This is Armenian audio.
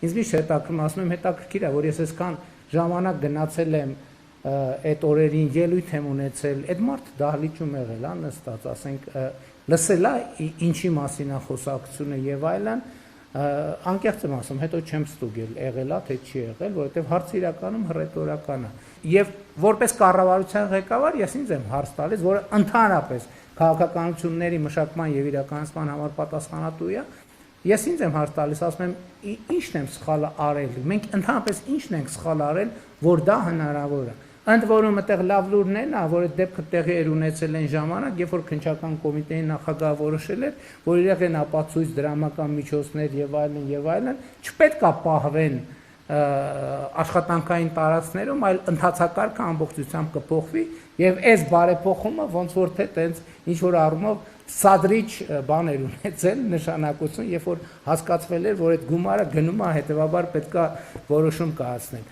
ինձ միշտ հետաքրքրում, ասում եմ հետաքրքիր է, որ ես այսքան ժամանակ գնացել եմ այդ օրերին, ելույթ եմ ունեցել, այդ մարդը դահլիճում եղել, նստած, ասենք, լսել է ինչի մասին է խոսակցությունը եւ այլն, անկեղծ եմ ասում, հետո չեմ ստուգել, եղել է թե չի եղել, որովհետեւ հարցը իրականում հռետորական է։ Եվ որպես կառավարության ղեկավար ես ինձ եմ հարց տալիս, որը ընդհանրապես քաղաքականությունների մշակման եւ իրականացման համար պատասխանատու է, ես ինձ եմ հարց տալիս, ասում եմ, ի՞նչն եմ սխալ արել, մենք ընդհանրապես ի՞նչն ենք սխալ արել, որ դա հնարավոր է։ Ընդ որում այդտեղ լավ լուրն է նա, որ այդ դեպքը տեղի էր ունեցել այն ժամանակ, երբ որ քննչական կոմիտեի նախագահը որոշել էր, որ իրենք են ապացույց դրամական միջոցներ եւ այլն, չպետք է պահվեն աշխատանքային տարածքներում, այլ ընթացակարգը ամբողջությամբ կփոխվի եւ այս բարեփոխումը ոնց որ թե տենց ինչ որ առումով սադրիչ բաներ ունեցել նշանակություն, երբ որ հասկացվել էր, որ այդ գումարը գնում է, հետեւաբար պետք է որոշում կայացնել։